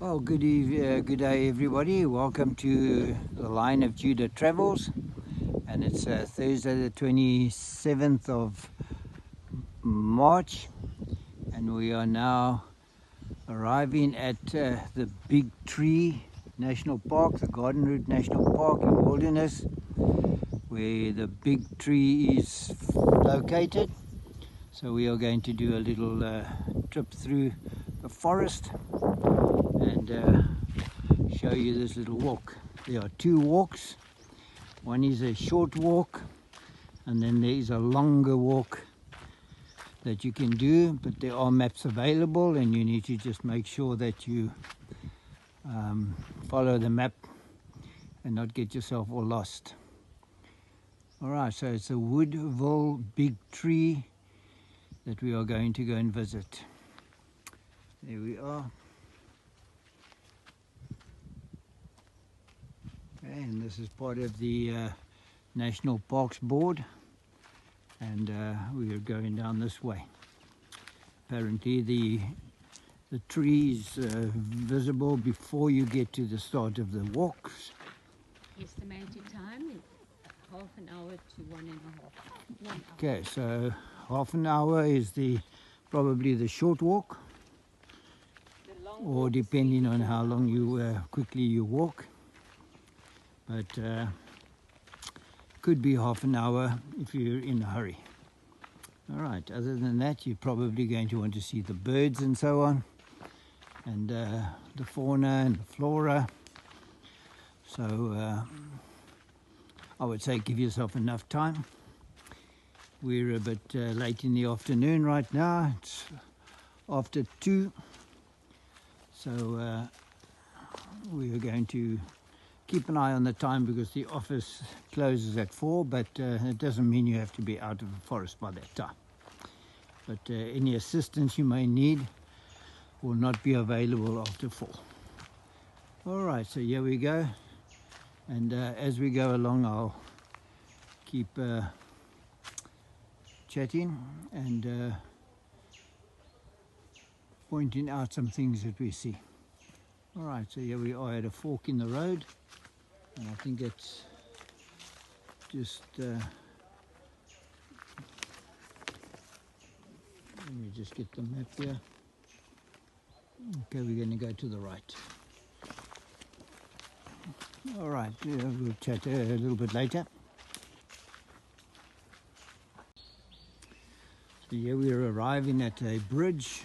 Well, good day everybody. Welcome to the Line of Judah Travels, and it's Thursday the 27th of March, and we are now arriving at the Big Tree National Park, the Garden Route National Park in Wilderness, where the Big Tree is located. So we are going to do a little trip through the forest and show you this little walk. There are two walks. One is a short walk, and then there is a longer walk that you can do, but there are maps available and you need to just make sure that you follow the map and not get yourself all lost. Alright, so it's a Woodville Big Tree that we are going to go and visit. There we are. Okay, and this is part of the National Parks Board, and we are going down this way. Apparently the tree is visible before you get to the start of the walks. Estimated time is half an hour to 1.5 hours. Okay, so half an hour is probably the short walk, or depending on how long quickly you walk. But could be half an hour if you're in a hurry. All right, other than that, you're probably going to want to see the birds and so on, and the fauna and the flora. So I would say give yourself enough time. We're a bit late in the afternoon right now. It's after 2. So we are going to keep an eye on the time because the office closes at 4, but it doesn't mean you have to be out of the forest by that time. But any assistance you may need will not be available after 4. Alright, so here we go. And as we go along, I'll keep chatting and pointing out some things that we see. Alright, so here we are at a fork in the road, and I think it's just let me just get the map here. Okay, we're going to go to the right. Alright, we'll chat a little bit later. So here we're arriving at a bridge.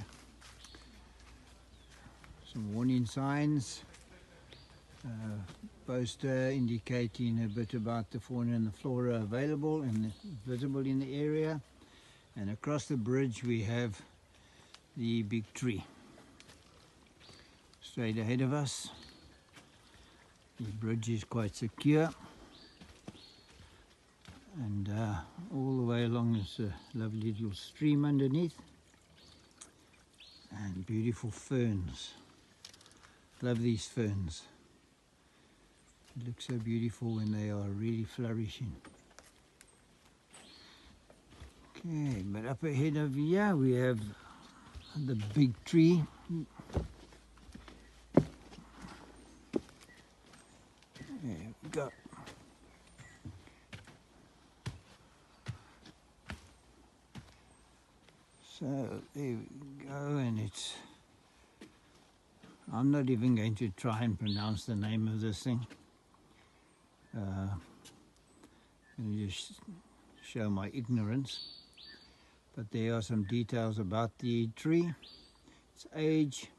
Some warning signs, poster indicating a bit about the fauna and the flora available and visible in the area, and across the bridge we have the big tree straight ahead of us. The bridge is quite secure, and all the way along is a lovely little stream underneath and beautiful ferns. Love these ferns. It looks so beautiful when they are really flourishing. Okay, but up ahead of here we have the big tree. There we go. So there we go, and I'm not even going to try and pronounce the name of this thing. I'm going to just show my ignorance. But there are some details about the tree. Its age,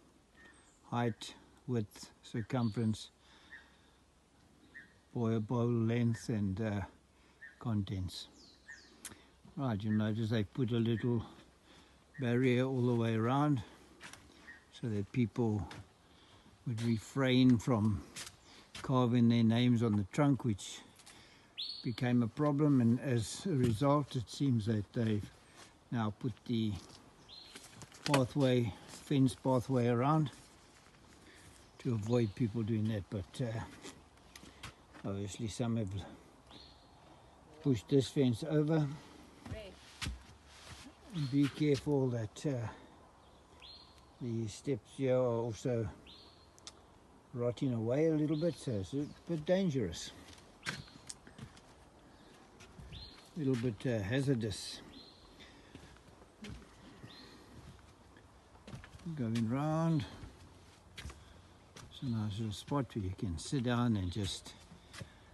height, width, circumference, bowl length, and contents. Right, you notice they put a little barrier all the way around so that people would refrain from carving their names on the trunk, which became a problem, and as a result it seems that they've now put the fence pathway around to avoid people doing that. But obviously some have pushed this fence over. Be careful that the steps here are also rotting away a little bit, so it's a bit dangerous. A little bit hazardous. Going round. It's a nice little spot where you can sit down and just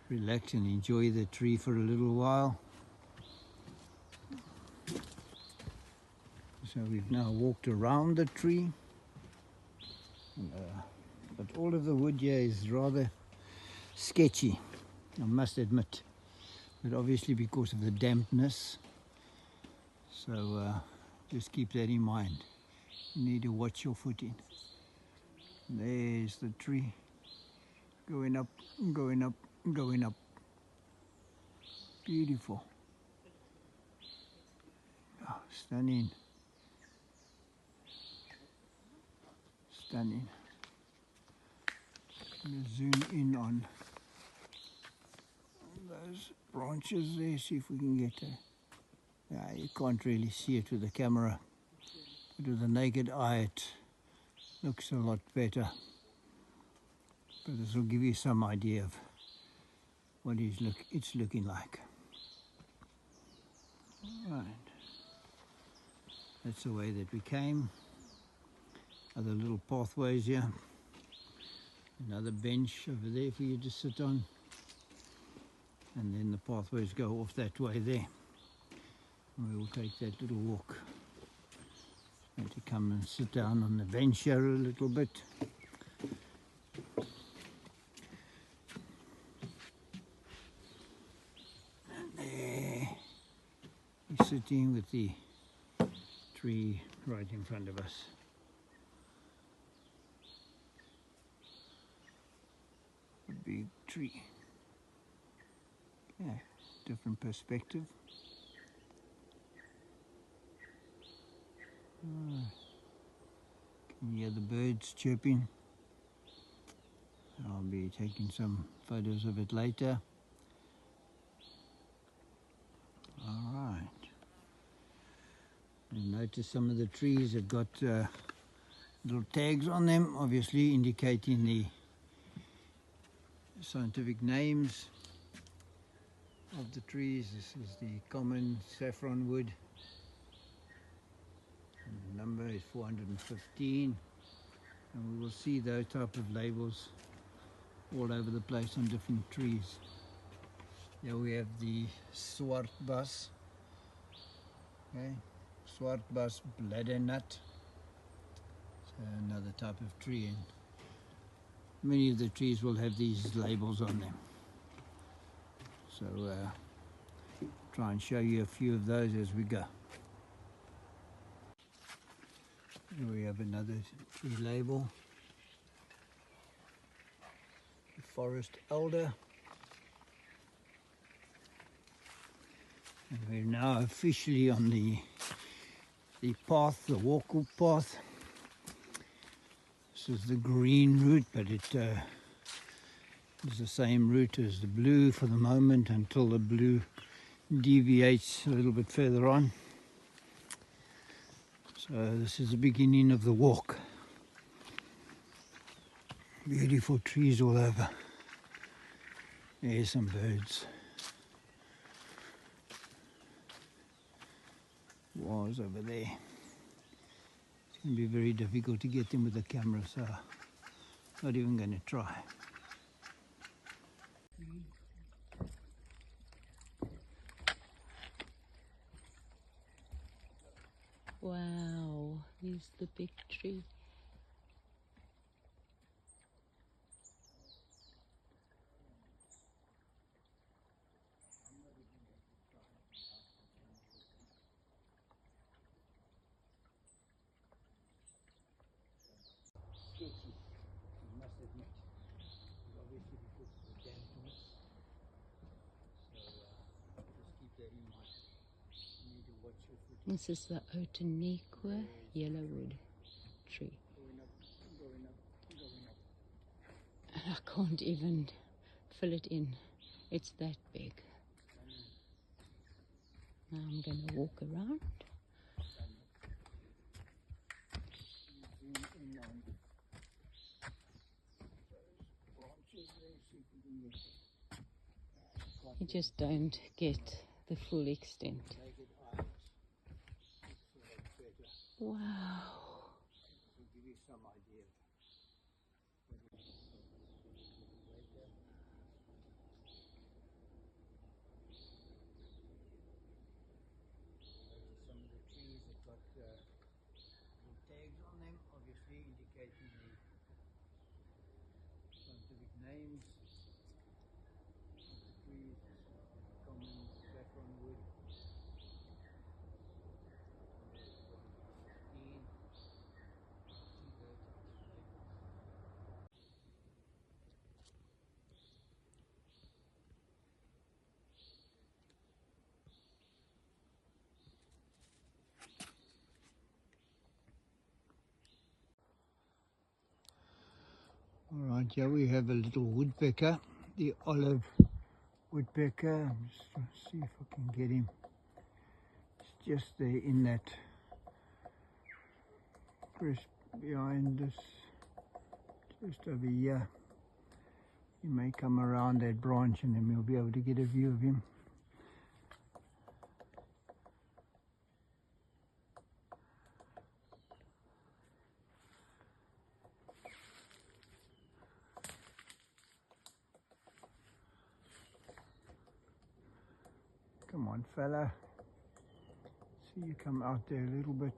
relax and enjoy the tree for a little while. So we've now walked around the tree, but all of the wood here is rather sketchy, I must admit, but obviously because of the dampness, so just keep that in mind. You need to watch your footing. There's the tree, going up, going up, going up. Beautiful. Oh, stunning. Stunning. I'm going to zoom in on those branches there, see if we can get a... Yeah, you can't really see it with the camera, but with the naked eye it looks a lot better. But this will give you some idea of what it's looking like. Right. That's the way that we came. Other little pathways here. Another bench over there for you to sit on. And then the pathways go off that way there. And we will take that little walk. Going to come and sit down on the bench here a little bit. And there, we're sitting with the tree right in front of us. A big tree. Yeah, different perspective. Can you hear the birds chirping? I'll be taking some photos of it later. Alright. You'll notice some of the trees have got little tags on them, obviously indicating the scientific names of the trees. This is the common saffron wood. And the number is 415. And we will see those type of labels all over the place on different trees. Here we have the swartbas. Okay, swartbas bladdernut. So another type of tree, and many of the trees will have these labels on them. So try and show you a few of those as we go. Here we have another tree label. The forest elder. And we're now officially on the path, the walk-up path. This is the green route, but it is the same route as the blue for the moment until the blue deviates a little bit further on. So this is the beginning of the walk. Beautiful trees all over. There's some birds. Was over there. It's going to be very difficult to get them with the camera, so not even going to try. Wow, here's the big tree. Sketchy, I must admit. Obviously because of the dampness. So just keep that in mind. You need to watch your footing. This is the Otaniqua yellowwood tree. Going up, going up, going up. And I can't even fill it in. It's that big. Now I'm going to walk around. Zoom in on You just don't get the full extent. Wow. Will give you some idea. Some of the trees have got little tags on them, obviously indicating the scientific names. Trees, common saffron wood. 15. Alright, here we have a little woodpecker, the olive woodpecker. I'm just trying to see if I can get him. It's just there in that bush behind us, just over here. You may come around that branch and then we'll be able to get a view of him. Come on, fella. See you come out there a little bit.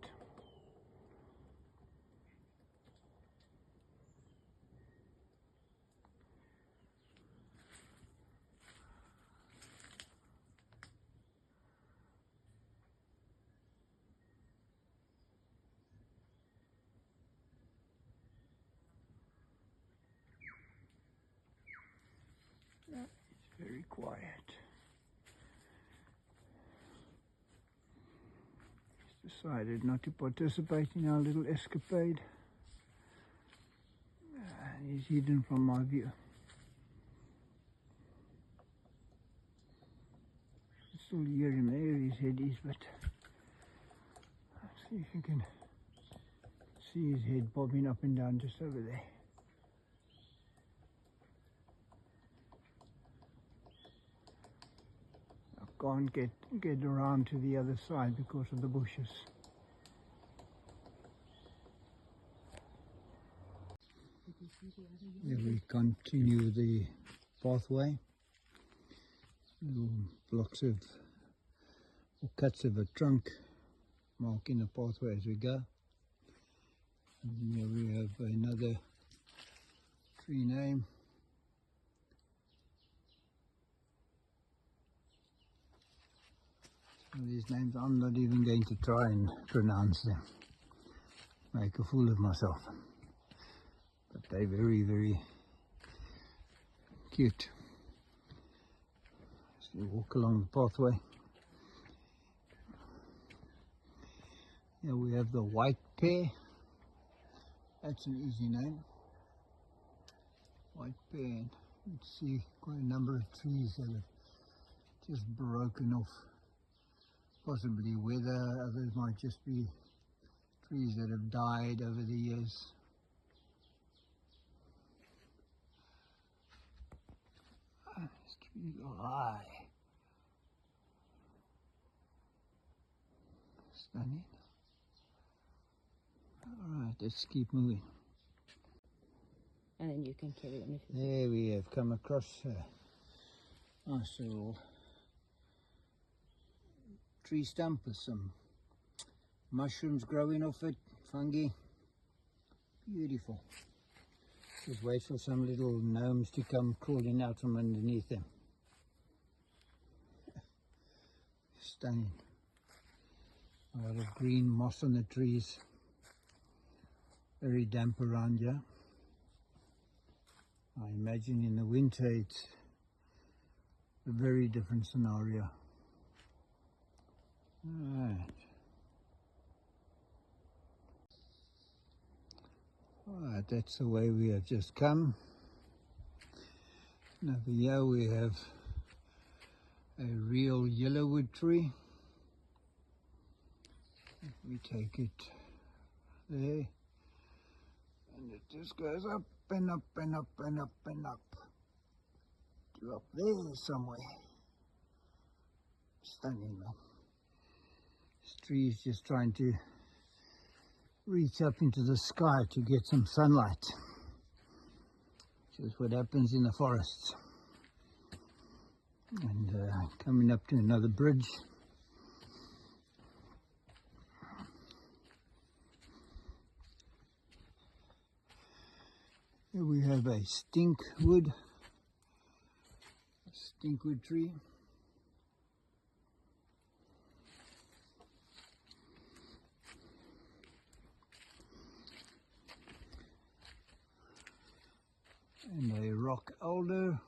It's very quiet. He's decided not to participate in our little escapade. And he's hidden from my view. I still hear him there, his head is, but let's see if you can see his head bobbing up and down just over there. I can't get around to the other side because of the bushes. Then we continue the pathway. Little blocks of or cuts of a trunk marking the pathway as we go. And here we have another tree name. Some of these names I'm not even going to try and pronounce them. Make a fool of myself. But they're very, very cute. So you walk along the pathway. Here we have the white pear. That's an easy name. White pear. You can see quite a number of trees that have just broken off. Possibly weather, others might just be trees that have died over the years. This tree go high. Stunning. Alright, let's keep moving. And then you can carry on. There we have come across a nice little tree stump with some mushrooms growing off it, fungi. Beautiful. Just wait for some little gnomes to come crawling out from underneath them. Stunning. A lot of green moss on the trees. Very damp around here. I imagine in the winter it's a very different scenario. Alright. Alright, that's the way we have just come. And over here we have a real yellowwood tree. If we take it there, and it just goes up and up and up and up and up. to up there somewhere. Stunning, man. This tree is just trying to reach up into the sky to get some sunlight, which is what happens in the forests. And coming up to another bridge. Here we have a stinkwood tree. And a rock alder.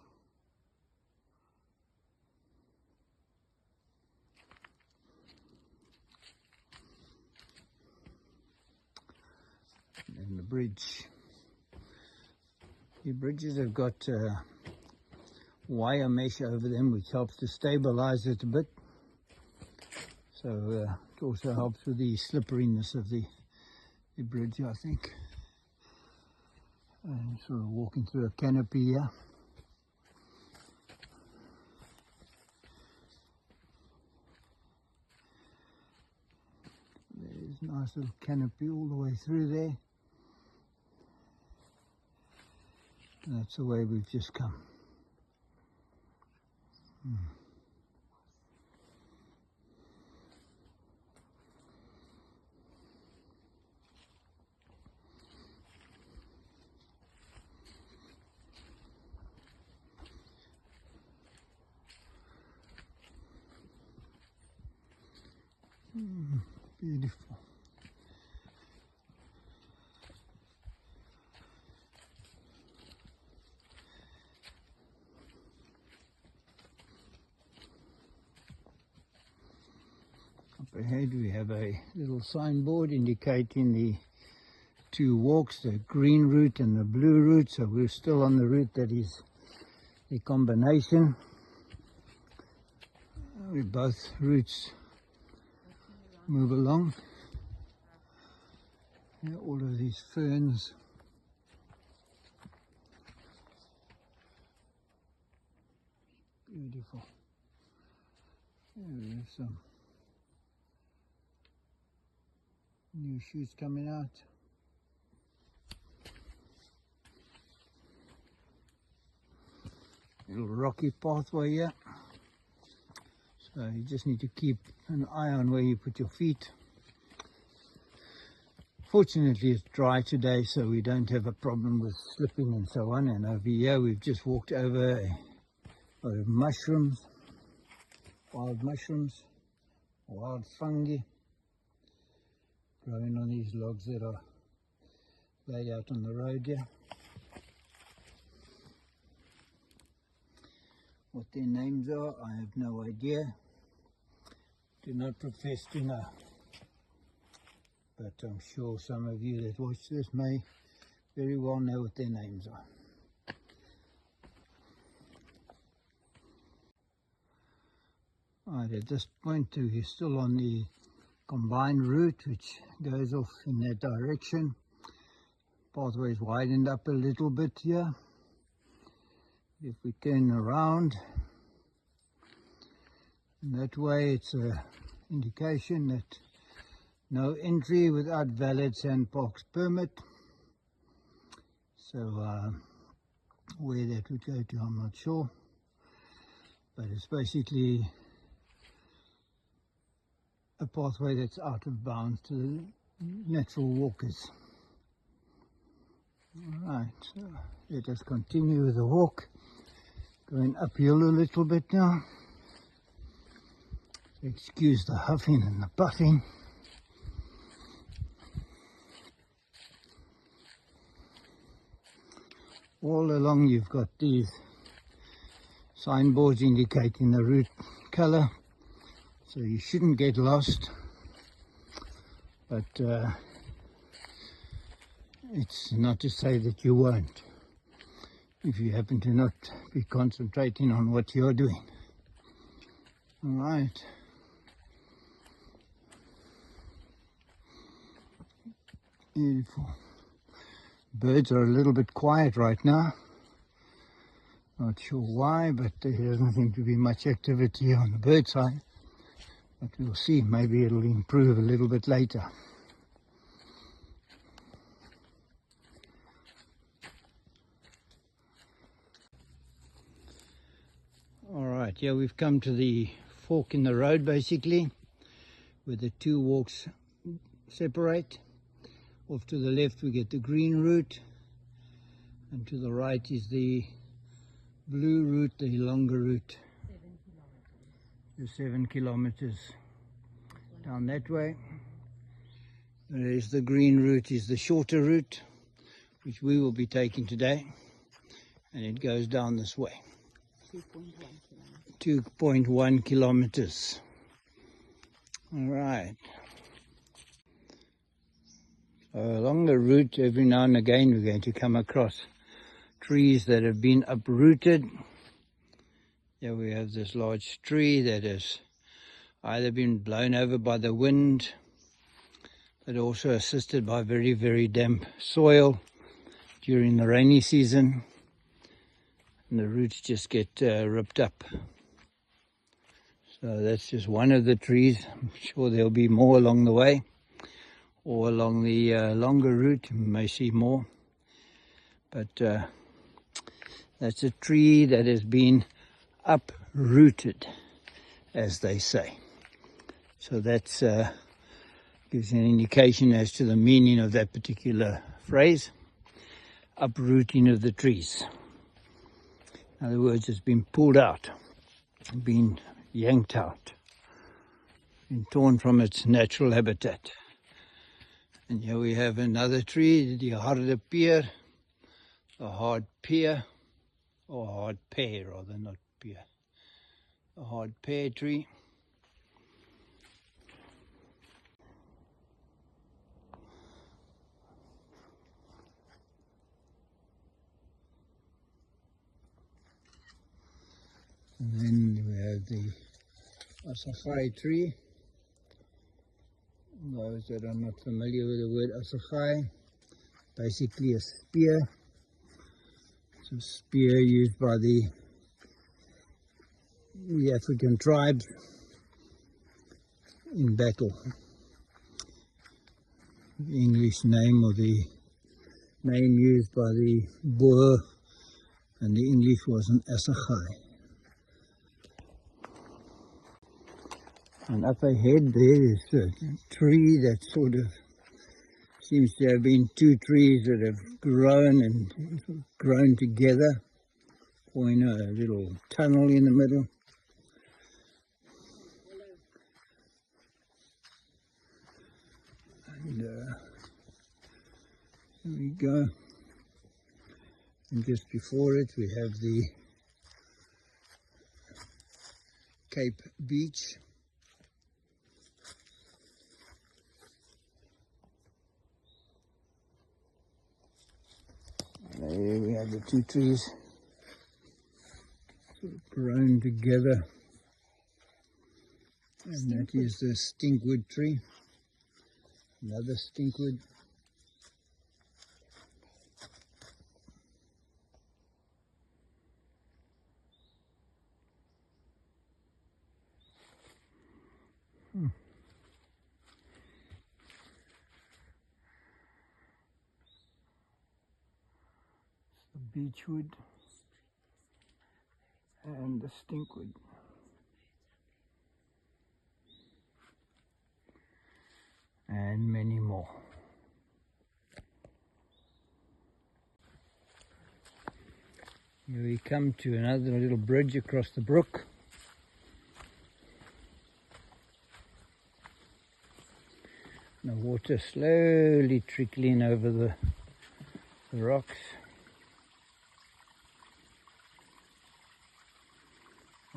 And the bridge. The bridges have got wire mesh over them, which helps to stabilize it a bit. So it also helps with the slipperiness of the bridge, I think. And sort of walking through a canopy here. There's a nice little canopy all the way through there. And that's the way we've just come. Beautiful. Up ahead we have a little signboard indicating the two walks, the green route and the blue route. So we're still on the route that is the combination. Both routes move along. Yeah, all of these ferns. Beautiful. There we have some new shoots coming out. Little rocky pathway here. So you just need to keep an eye on where you put your feet. Fortunately it's dry today, so we don't have a problem with slipping and so on. And over here we've just walked over a lot of mushrooms, wild mushrooms, wild fungi growing on these logs that are laid out on the road here. What their names are, I have no idea. Do not profess to know. But I'm sure some of you that watch this may very well know what their names are. Right, at this point we're still on the combined route which goes off in that direction. Pathway's widened up a little bit here. If we turn around that way, it's an indication that no entry without valid sandbox permit. So where that would go to, I'm not sure, but it's basically a pathway that's out of bounds to the natural walkers. Alright, so let us continue with the walk. Going uphill a little bit now. Excuse the huffing and the puffing. All along you've got these signboards indicating the route colour, so you shouldn't get lost. But it's not to say that you won't, if you happen to not be concentrating on what you're doing. Alright. Beautiful. Birds are a little bit quiet right now. Not sure why, but there doesn't seem to be much activity on the bird side. But we'll see, maybe it'll improve a little bit later. Alright, yeah, we've come to the fork in the road basically, where the two walks separate. Off to the left we get the green route, and to the right is the blue route, the longer route. 7 kilometers down that way. Whereas the green route is the shorter route, which we will be taking today, and it goes down this way. 2.1 kilometers. All right. So along the route, every now and again, we're going to come across trees that have been uprooted. Here we have this large tree that has either been blown over by the wind, but also assisted by very, very damp soil during the rainy season. And the roots just get ripped up. So that's just one of the trees. I'm sure there'll be more along the way, or along the longer route. We may see more. But that's a tree that has been uprooted, as they say. So that's gives an indication as to the meaning of that particular phrase, uprooting of the trees. In other words, it's been pulled out, been yanked out, been torn from its natural habitat. And here we have another tree, the harde peer, a hard pear, or hard pear rather, not pear, a hard pear tree. And then we have the asafai tree. Those that are not familiar with the word asafai, basically a spear. It's a spear used by the African tribes in battle. The English name, or the name used by the Boer and the English, was an asafai. And up ahead there is a tree that sort of seems to have been two trees that have grown together, forming a little tunnel in the middle. And here we go. And just before it we have the Cape Beach. There we have the two trees sort of grown together, and that is the stinkwood tree, another stinkwood. The beechwood and the stinkwood. And many more. Here we come to another little bridge across the brook. The water slowly trickling over the rocks.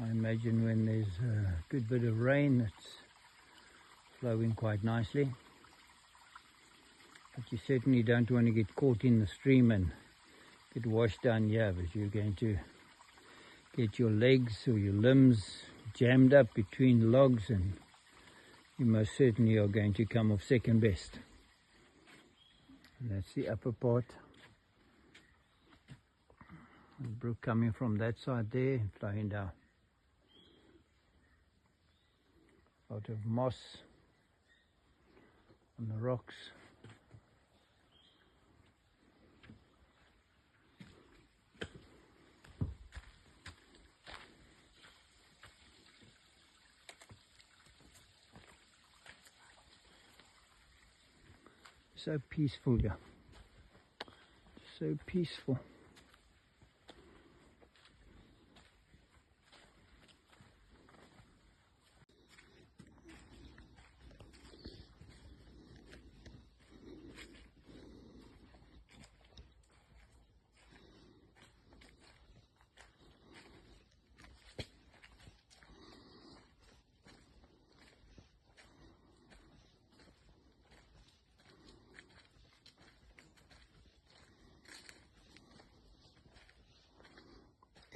I imagine when there's a good bit of rain, it's flowing quite nicely. But you certainly don't want to get caught in the stream and get washed down here, because you're going to get your legs or your limbs jammed up between logs, and you most certainly are going to come off second best. And that's the upper part. brook coming from that side there and flowing down. A lot of moss on the rocks. So peaceful here. So peaceful.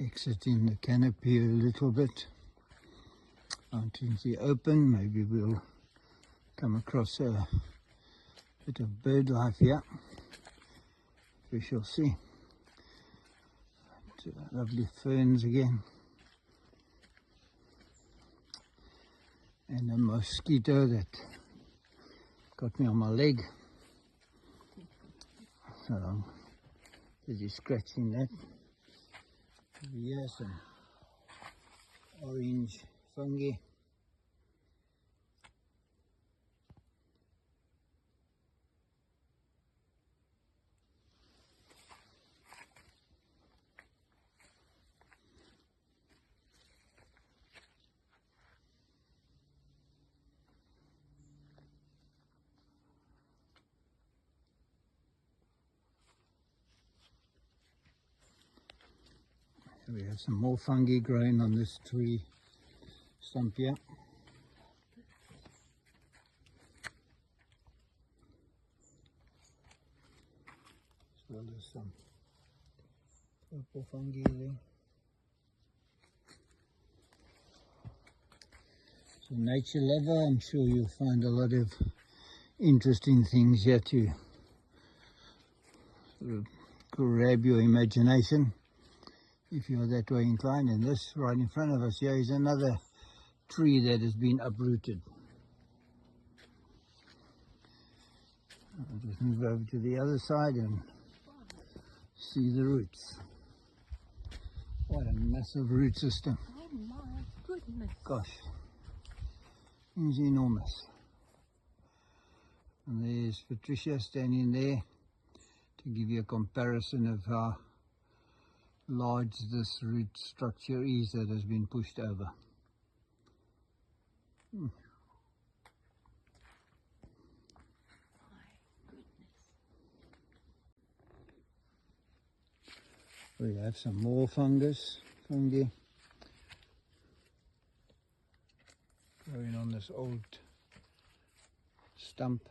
Exiting the canopy a little bit out into the open. Maybe we'll come across a bit of bird life here. We shall see. Lovely ferns again. And a mosquito that got me on my leg. So I'm busy scratching that. Here some orange fungi. We have some more fungi growing on this tree stump here. As well as some purple fungi there. So nature lover, I'm sure you'll find a lot of interesting things here to sort of grab your imagination if you're that way inclined. And this right in front of us here is another tree that has been uprooted. I'll just move over to the other side and see the roots. What a massive root system. Oh my goodness. Gosh, it's enormous. And there's Patricia standing there to give you a comparison of how large this root structure is that has been pushed over. My goodness. We have some more fungi growing on this old stump.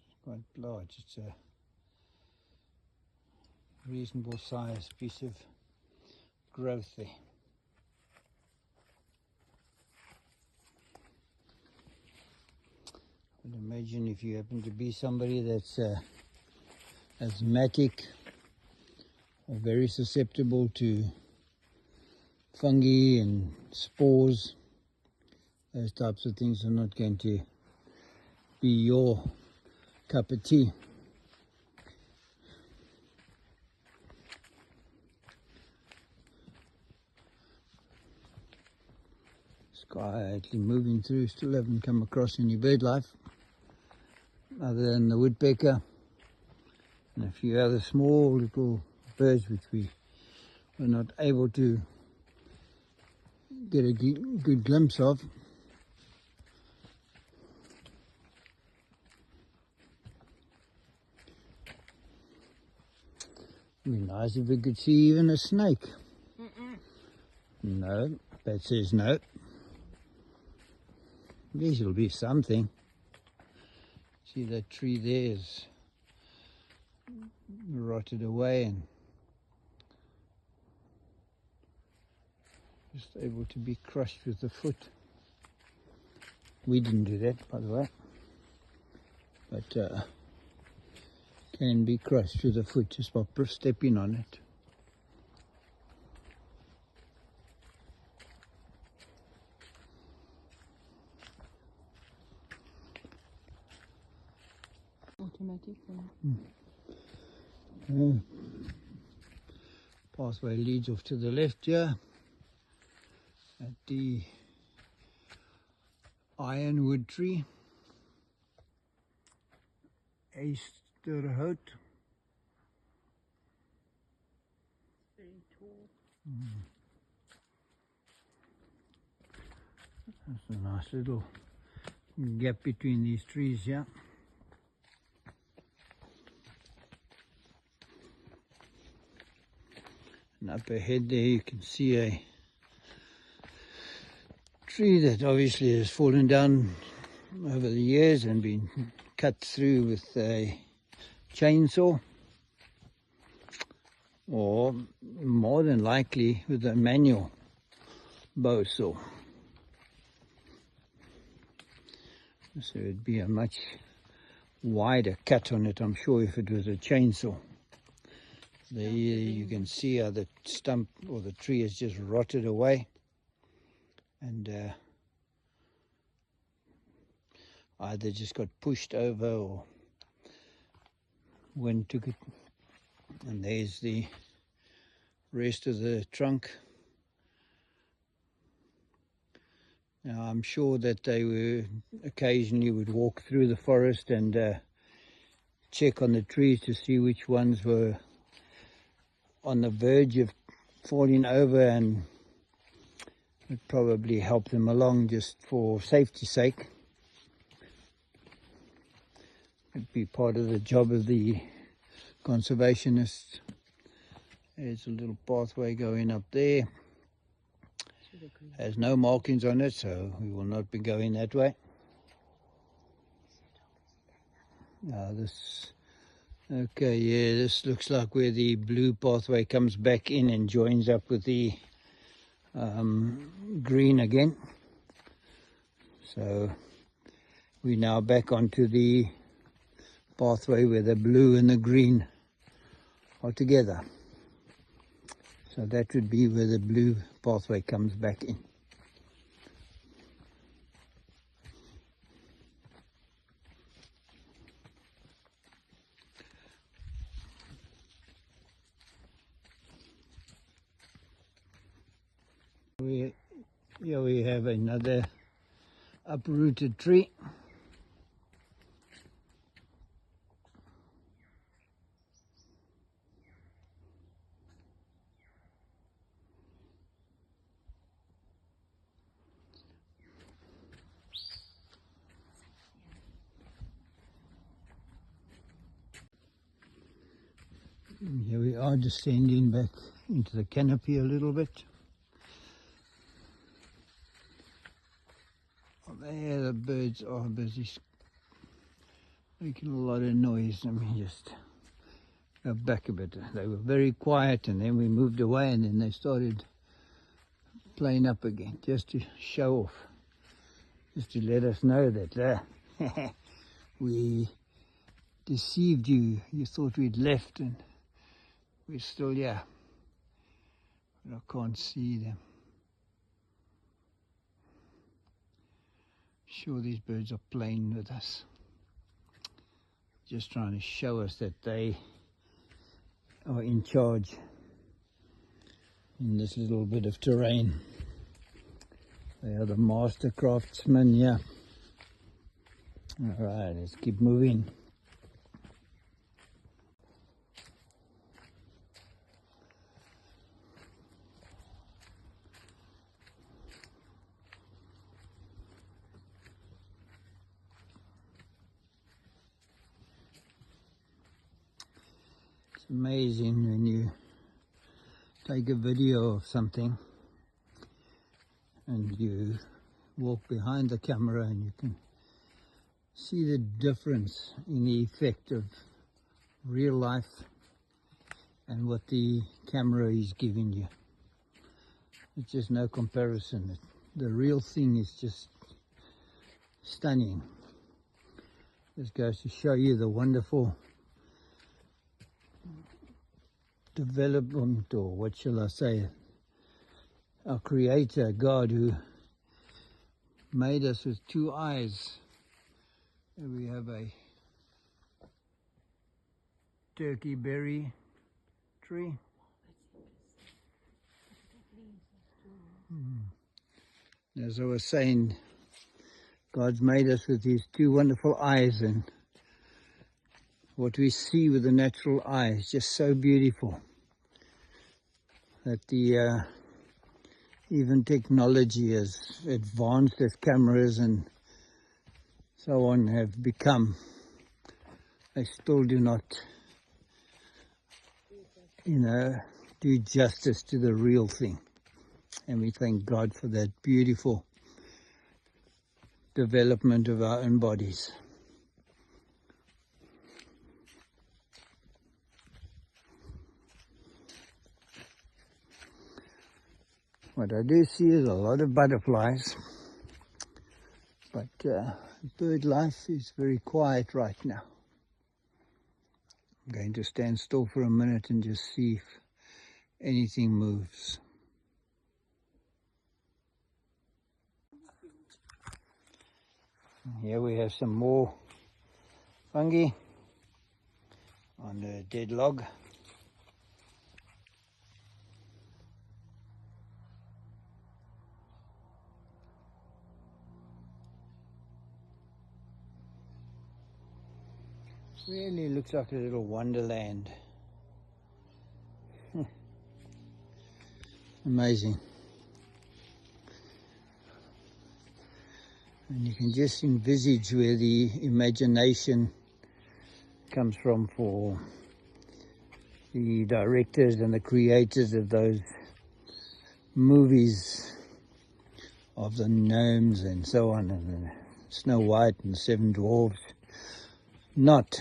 It's quite large. It's a reasonable sized piece of growth there. I would imagine if you happen to be somebody that's asthmatic or very susceptible to fungi and spores, those types of things are not going to be your cup of tea. Quietly moving through, still haven't come across any bird life other than the woodpecker and a few other small little birds which we were not able to get a good glimpse of. It'd be nice if we could see even a snake. No, that says no. There will be something. See, that tree there is rotted away and just able to be crushed with the foot. We didn't do that, by the way, but you can be crushed with the foot just by stepping on it. Automatic. Pathway leads off to the left here at the ironwood tree, Easterhout. Very tall. That's a nice little gap between these trees here. And up ahead there you can see a tree that obviously has fallen down over the years and been cut through with a chainsaw, or more than likely with a manual bow saw. So it'd be a much wider cut on it, I'm sure, if it was a chainsaw. There you can see how the stump or the tree has just rotted away, and either just got pushed over or wind took it. And there's the rest of the trunk. Now I'm sure that they were occasionally would walk through the forest and check on the trees to see which ones were on the verge of falling over, and it probably help them along just for safety's sake. It'd be part of the job of the conservationists. There's a little pathway going up there. Has no markings on it, so we will not be going that way. Okay, yeah, this looks like where the blue pathway comes back in and joins up with the green again. So we're now back onto the pathway where the blue and the green are together. So that would be where the blue pathway comes back in. Here we have another uprooted tree. Here we are descending back into the canopy a little bit. There the birds are busy making a lot of noise. Let me just go back a bit. They were very quiet and then we moved away and then they started playing up again, just to show off, just to let us know that we deceived you. You thought we'd left and we're still here, but I can't see them. Sure, these birds are playing with us, just trying to show us that they are in charge in this little bit of terrain. They are the master craftsmen here. All right, let's keep moving. Amazing when you take a video of something and you walk behind the camera and you can see the difference in the effect of real life and what the camera is giving you. It's just no comparison. The real thing is just stunning. This goes to show you the wonderful development, or what shall I say, our Creator, God, who made us with two eyes. And we have a turkey berry tree. As I was saying, God's made us with these two wonderful eyes, and what we see with the natural eye is just so beautiful that the even technology, as advanced as cameras and so on have become, they still do not, do justice to the real thing. And we thank God for that beautiful development of our own bodies. What I do see is a lot of butterflies, but bird life is very quiet right now. I'm going to stand still for a minute and just see if anything moves. Here we have some more fungi on the dead log. Really looks like a little wonderland. Amazing. And you can just envisage where the imagination comes from for the directors and the creators of those movies of the gnomes and so on, and the Snow White and the Seven Dwarfs. Not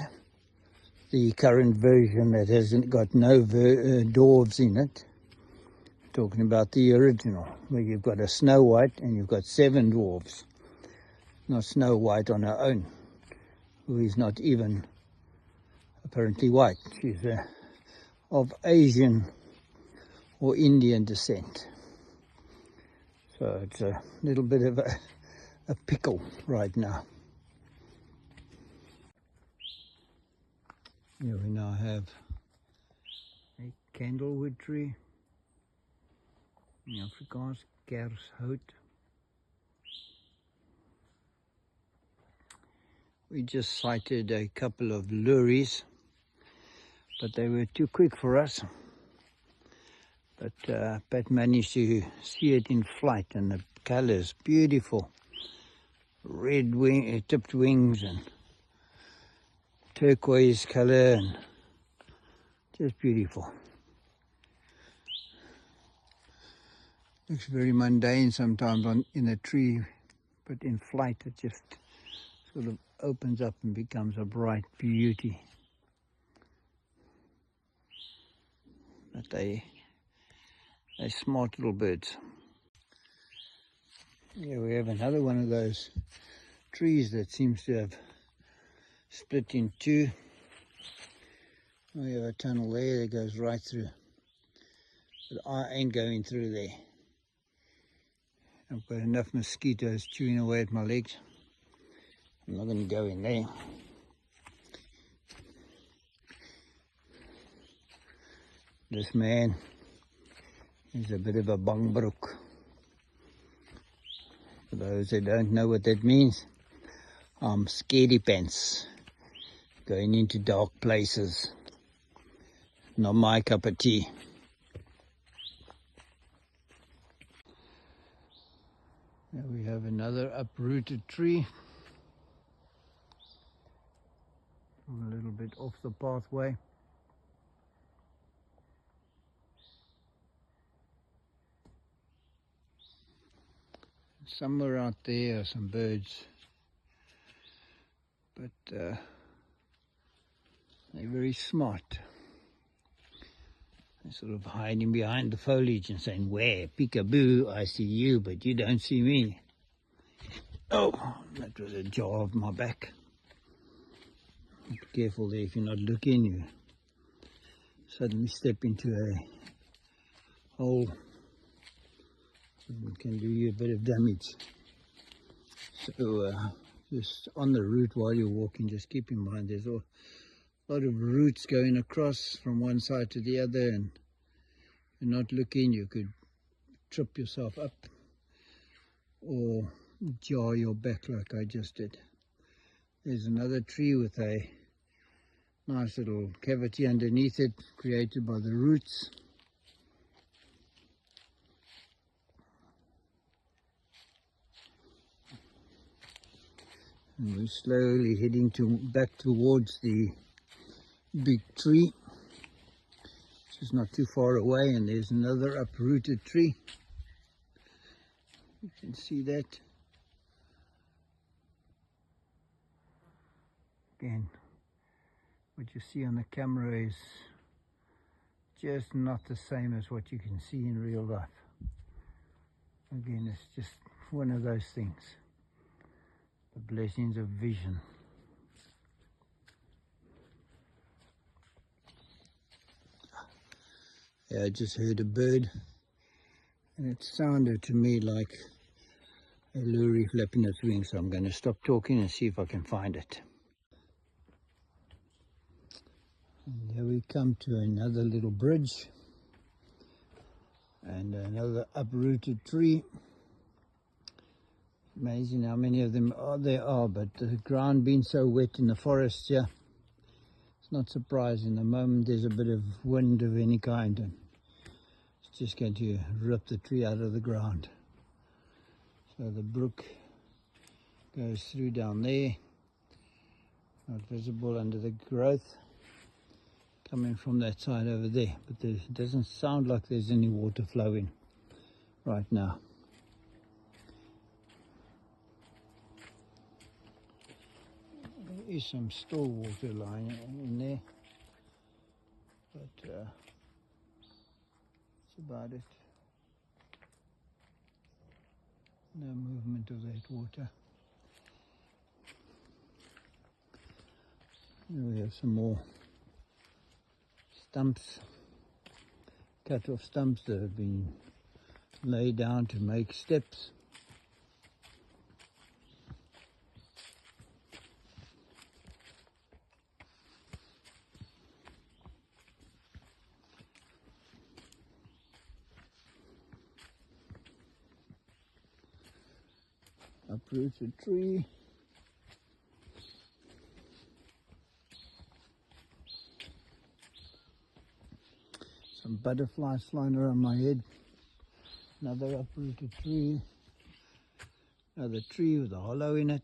the current version that hasn't got no dwarves in it. Talking about the original, where you've got a Snow White and you've got seven dwarfs. Not Snow White on her own, who is not even apparently white. She's of Asian or Indian descent. So it's a little bit of a pickle right now. Here we now have a candlewood tree. In Afrikaans, kershout. We just sighted a couple of lories, but they were too quick for us. But Pat managed to see it in flight, and the colors, beautiful. Red tipped wings and turquoise color, and just beautiful. Looks very mundane sometimes in a tree, but in flight it just sort of opens up and becomes a bright beauty. But they're smart little birds. Here we have another one of those trees that seems to have split in two. We have a tunnel there that goes right through, but I ain't going through there. I've got enough mosquitoes chewing away at my legs. I'm not going to go in there. This man is a bit of a bangbroek. For those that don't know what that means, I'm scaredy pants. Going into dark places. Not my cup of tea. There we have another uprooted tree. A little bit off the pathway. Somewhere out there are some birds, but they're very smart. They're sort of hiding behind the foliage and saying, "Where, peekaboo, I see you, but you don't see me." Oh, that was a jaw of my back. Be careful there if you're not looking. You suddenly step into a hole that can do you a bit of damage. So just on the route while you're walking, just keep in mind there's a lot of roots going across from one side to the other, and if you're not looking, you could trip yourself up or jar your back like I just did. There's another tree with a nice little cavity underneath it created by the roots. And we're slowly heading back towards the big tree, which is not too far away, and there's another uprooted tree. You can see that. Again, what you see on the camera is just not the same as what you can see in real life. Again, it's just one of those things. The blessings of vision. Yeah, I just heard a bird, and it sounded to me like a lory flapping its wings, so I'm going to stop talking and see if I can find it. And there we come to another little bridge and another uprooted tree. Amazing how many of them there are, but the ground being so wet in the forest here, it's not surprising. The moment there's a bit of wind of any kind, and it's just going to rip the tree out of the ground. So the brook goes through down there, not visible under the growth, coming from that side over there, but it doesn't sound like there's any water flowing right now. There is some still water lying in there, but that's about it. No movement of that water. Here we have some more stumps, cut off stumps that have been laid down to make steps. Uprooted tree. Some butterflies flying around my head. Another uprooted tree. Another tree with a hollow in it.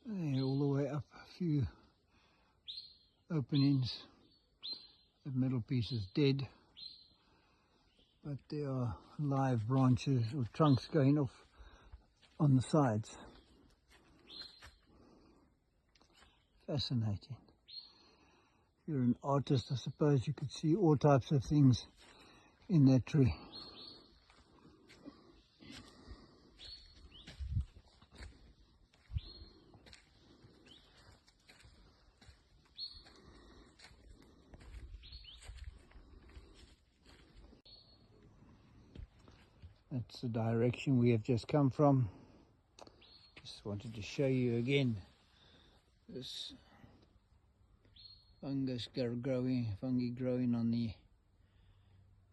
And all the way up a few openings. The middle piece is dead, but there are live branches or trunks going off on the sides. Fascinating. If you're an artist, I suppose you could see all types of things in that tree. That's the direction we have just come from. Just wanted to show you again this fungi growing on the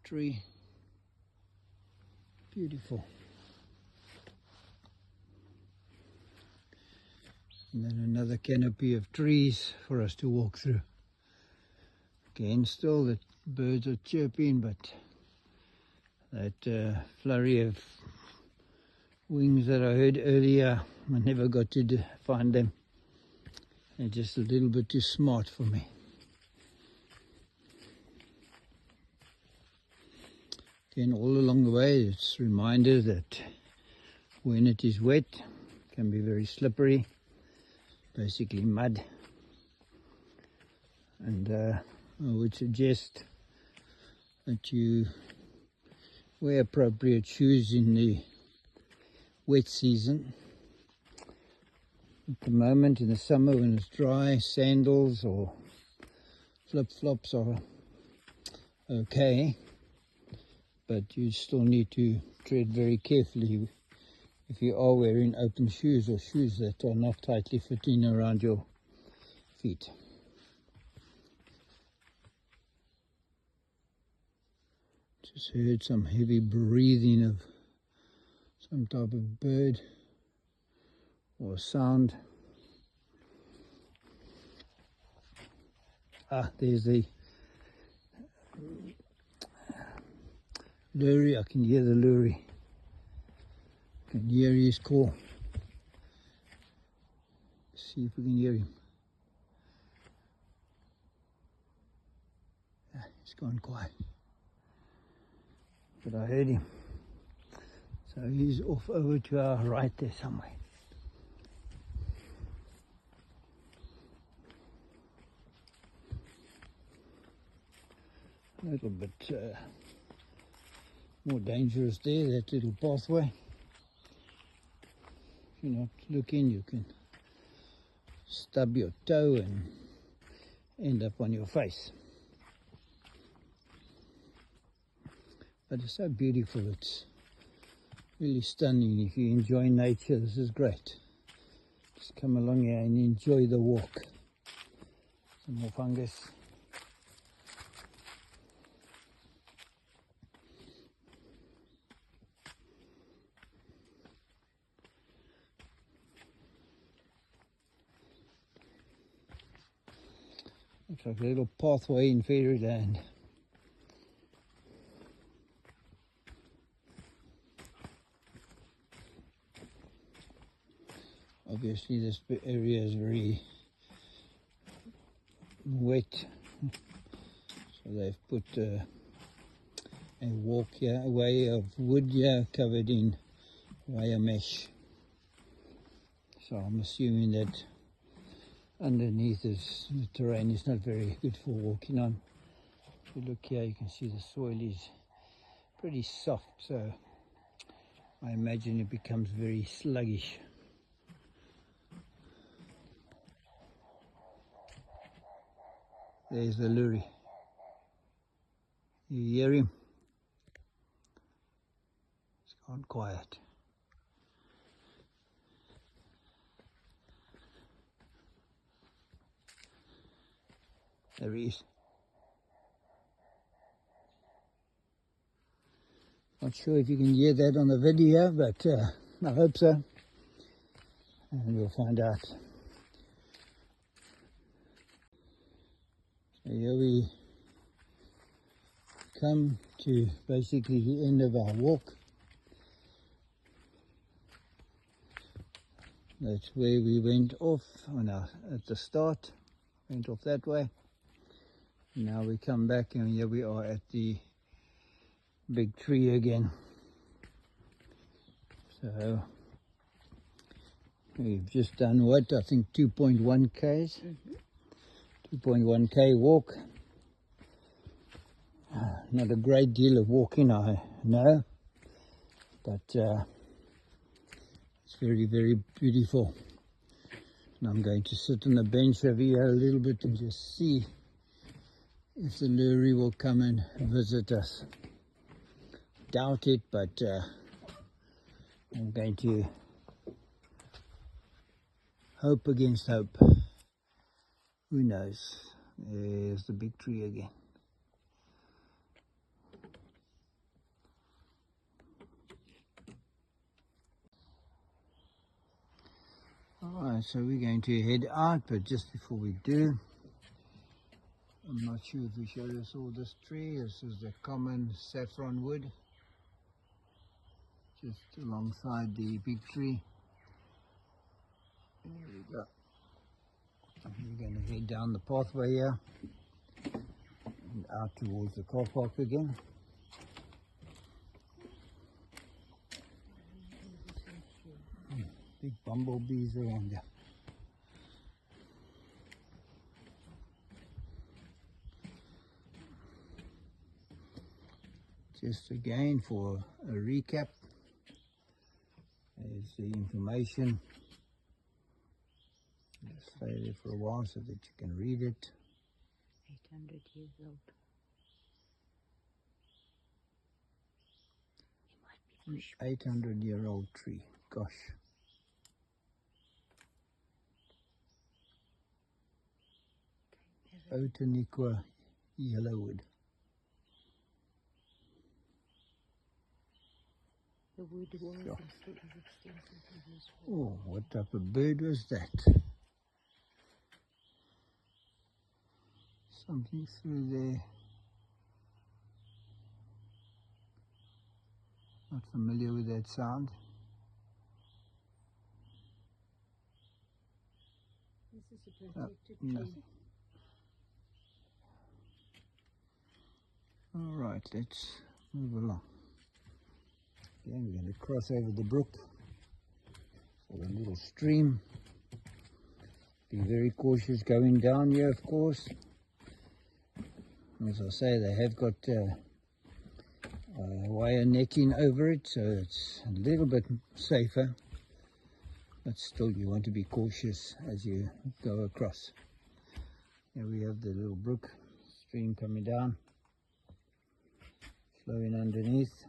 tree. Beautiful. And then another canopy of trees for us to walk through. Again, still the birds are chirping, but that flurry of wings that I heard earlier, I never got to find them. They're just a little bit too smart for me. Again, all along the way, it's a reminder that when it is wet, it can be very slippery, basically mud. And I would suggest that you wear appropriate shoes in the wet season. At the moment in the summer when it's dry, sandals or flip-flops are okay, but you still need to tread very carefully if you are wearing open shoes or shoes that are not tightly fitting around your feet. Just heard some heavy breathing of some type of bird or sound. Ah, there's the lory. I can hear the lory. I can hear his call. Let's see if we can hear him. Ah, he's gone quiet. But I heard him. So he's off over to our right there somewhere. A little bit more dangerous there, that little pathway. If you're not looking, you can stub your toe and end up on your face. But it's so beautiful, it's really stunning. If you enjoy nature, this is great. Just come along here and enjoy the walk. Some more fungus. Looks like a little pathway in fairyland. Obviously this area is very wet, so they've put a walk here, a way of wood here covered in wire mesh. So I'm assuming that underneath the terrain is not very good for walking on. If you look here, you can see the soil is pretty soft, so I imagine it becomes very sluggish. There's the lory. You hear him? It's gone quiet. There he is. Not sure if you can hear that on the video, but I hope so. And we'll find out. So here we come to basically the end of our walk. That's where we went off at the start. Went off that way. Now we come back and here we are at the big tree again. So we've just done what? I think 2.1 Ks. 2.1K walk. Not a great deal of walking, I know, but it's very, very beautiful. And I'm going to sit on the bench over here a little bit and just see if the lory will come and visit us. Doubt it, but I'm going to hope against hope. Who knows? There's the big tree again. Alright, so we're going to head out, but just before we do, I'm not sure if we showed us all this tree. This is the common saffron wood, just alongside the big tree. There we go. We're going to head down the pathway here and out towards the car park again. Big bumblebees around there. Just again for a recap, there's the information. Just stay there for a while so that you can read it. 800 years old. It might be bush. 800-year-old tree. Gosh. Otaniqua yellowwood. The wood was Sure. still as extensive as this. Oh, what type of bird was that? Something through there. Not familiar with that sound. This is a protected no. tree. All right, let's move along. Again, we're going to cross over the brook, or a little stream. Be very cautious going down here, of course. As I say, they have got wire netting over it, so it's a little bit safer. But still, you want to be cautious as you go across. Here we have the little brook stream coming down, flowing underneath,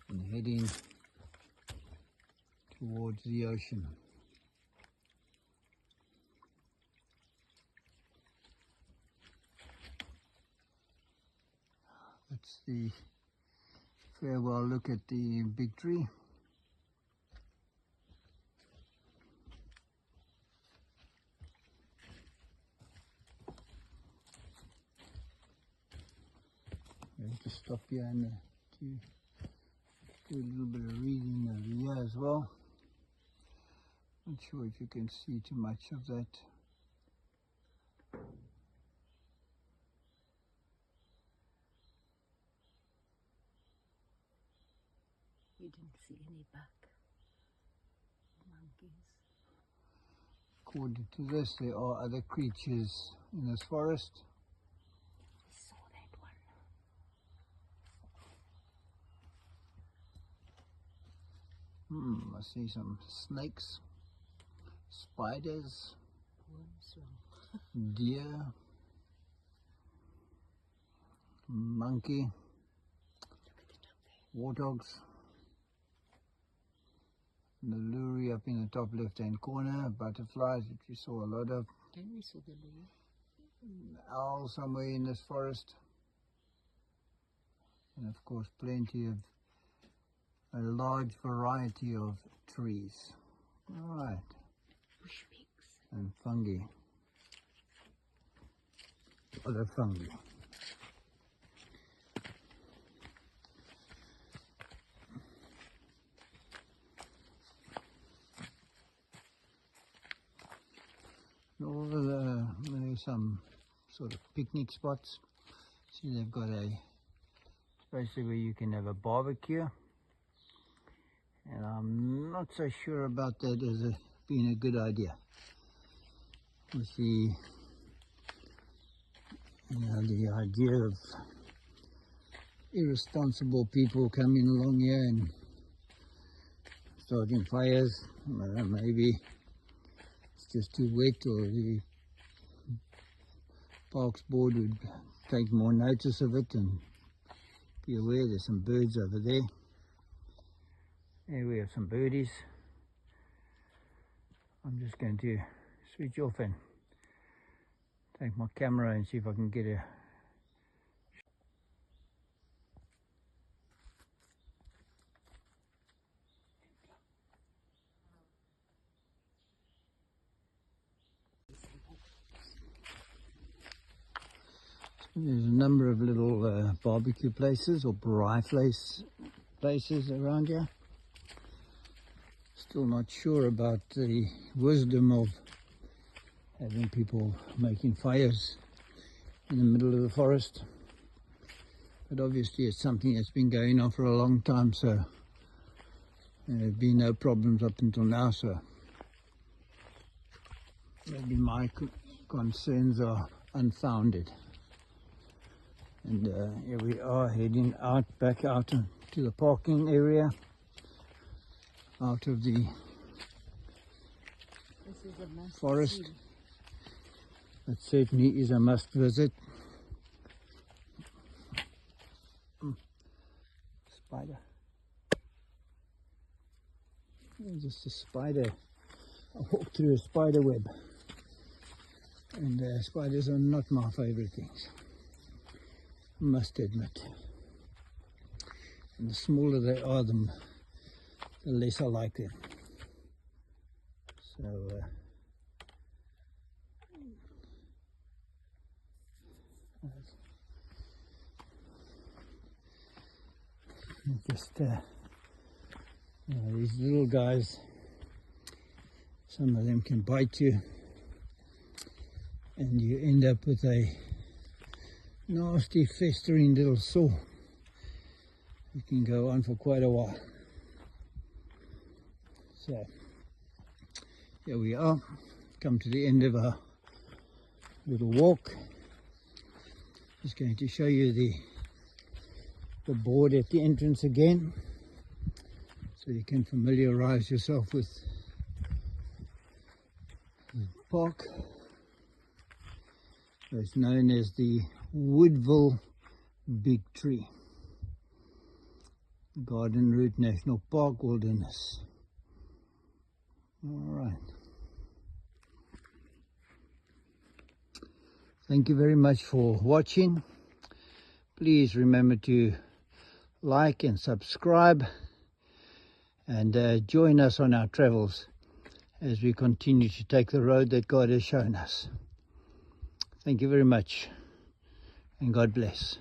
and heading towards the ocean. That's the farewell look at the big tree. We have to stop here and to do a little bit of reading over here as well. Not sure if you can see too much of that. You didn't see any buck monkeys. According to this, there are other creatures in this forest. I saw that one. I see some snakes, spiders, deer, monkey, warthogs, the luri up in the top left-hand corner, butterflies, which we saw a lot of, And we saw the lure. owl somewhere in this forest, and of course plenty of a large variety of trees. All right. Bush pigs. And fungi. Other fungi. Over there's some sort of picnic spots. See, they've got a space where you can have a barbecue. And I'm not so sure about that as being a good idea. With the, the idea of irresponsible people coming along here and starting fires. Maybe it's just too wet, or the Parks Board would take more notice of it and be aware. There's some birds over there. There we have some birdies. I'm just going to switch off and take my camera and see if I can get a There's a number of little barbecue places or braai places around here. Still not sure about the wisdom of having people making fires in the middle of the forest. But obviously it's something that's been going on for a long time, so there have been no problems up until now, so maybe my concerns are unfounded. And here we are heading back out to the parking area, out of the This is a forest. It certainly is a must visit. Spider. Just a spider. I walked through a spider web, and spiders are not my favorite things, I must admit. And the smaller they are, the less I like them. So just these little guys, some of them can bite you, and you end up with a nasty festering little sore. It can go on for quite a while. So here we are, come to the end of our little walk. Just going to show you the board at the entrance again, so you can familiarize yourself with the park. It's known as the Woodville Big Tree, Garden Route National Park Wilderness. All right. Thank you very much for watching. Please remember to like and subscribe, and join us on our travels as we continue to take the road that God has shown us. Thank you very much, and God bless.